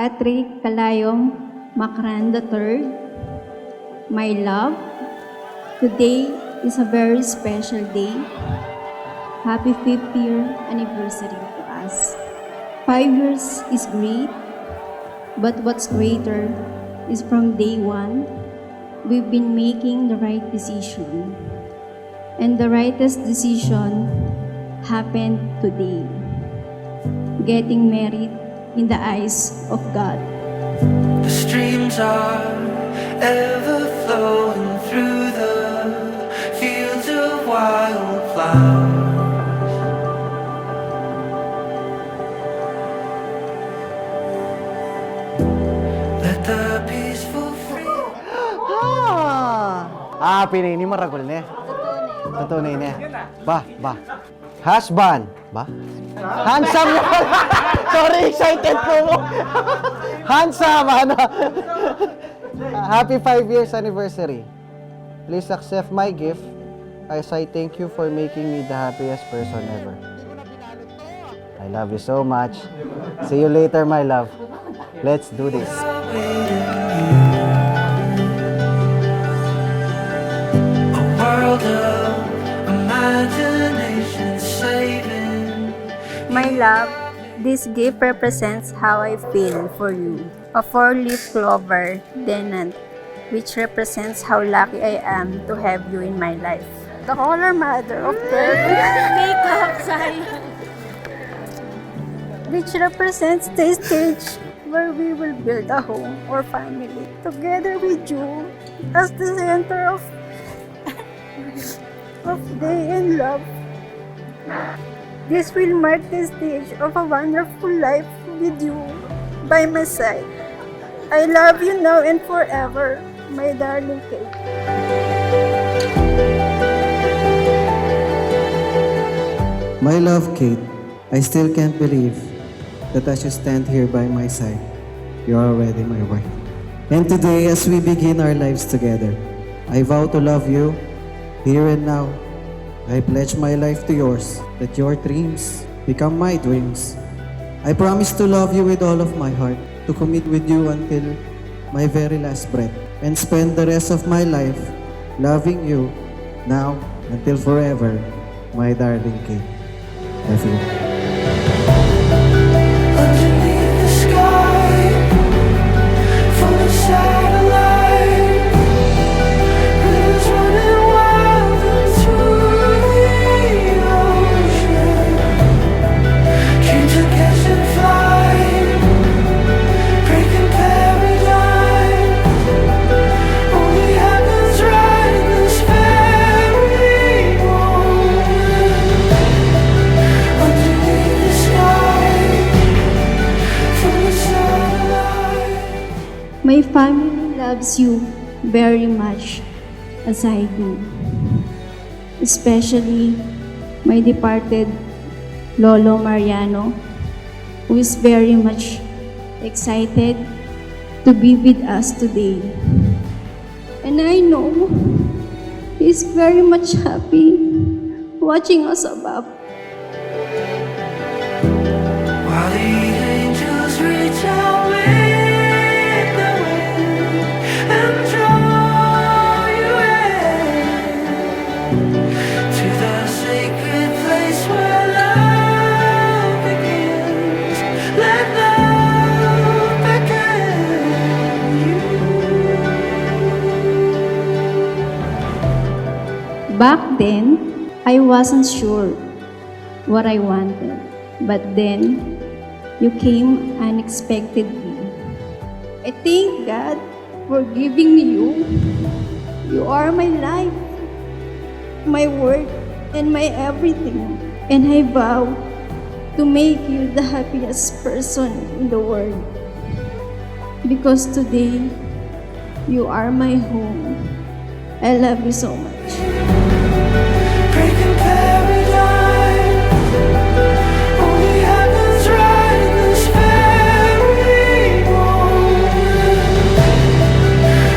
Patrick Kalayom Macran III, my love, today is a very special day. Happy 5th year anniversary to us. 5 years is great, but what's greater is from day one, we've been making the right decision. And the rightest decision happened today. Getting married in the eyes of God. The streams are ever flowing through the fields of wildflowers. Let the peaceful free. Pinay ni maragol ne. Totoo na ne. Ba. Husband. Ba? Handsome na pala. Sorry, excited po. Handsome, ano? Happy 5 years anniversary. Please accept my gift as I thank you for making me the happiest person ever. I love you so much. See you later, my love. Let's do this. A world of imagination saving. My love, this gift represents how I feel for you. A 4-leaf clover pennant, which represents how lucky I am to have you in my life. The color mother of makeup, which represents the stage where we will build a home or family together with you as the center of day and love. This will mark the stage of a wonderful life with you by my side. I love you now and forever, my darling Kate. My love, Kate, I still can't believe that as you stand here by my side, you are already my wife. And today, as we begin our lives together, I vow to love you here and now. I pledge my life to yours, that your dreams become my dreams. I promise to love you with all of my heart, to commit with you until my very last breath, and spend the rest of my life loving you now until forever, my darling Kate. Love you. Underneath the sky, full of satellites, rivers running wild into the ocean. Dreams of catching flight, breaking paradigm. Only happens right in this very moment. Underneath the sky, full of satellites. My family loves you very much as I do. Especially my departed Lolo Mariano, who is very much excited to be with us today. And I know he's very much happy watching us above. While the angels reach out with the wind and draw you in to the sacred place where love begins. Let love beckon you. Back then, I wasn't sure what I wanted, but then you came unexpectedly. I thank God for giving me you. You are my life, my work, and my everything. And I vow to make you the happiest person in the world. Because today, you are my home. I love you so much. Breaking paradigm, only happens right in this very moment.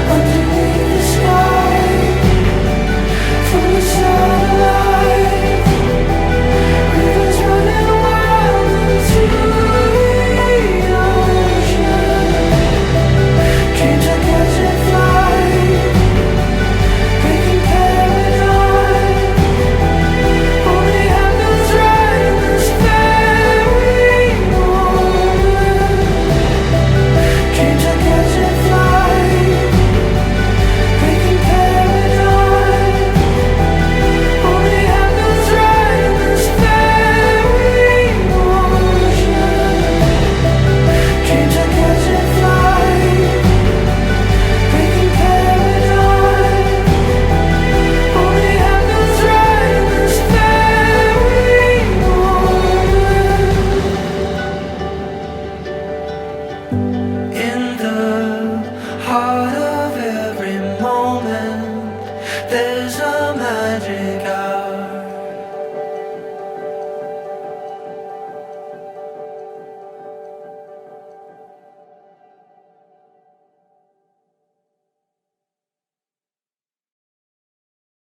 Underneath the sky, full of satellites, rivers running wild into the ocean. There's a magic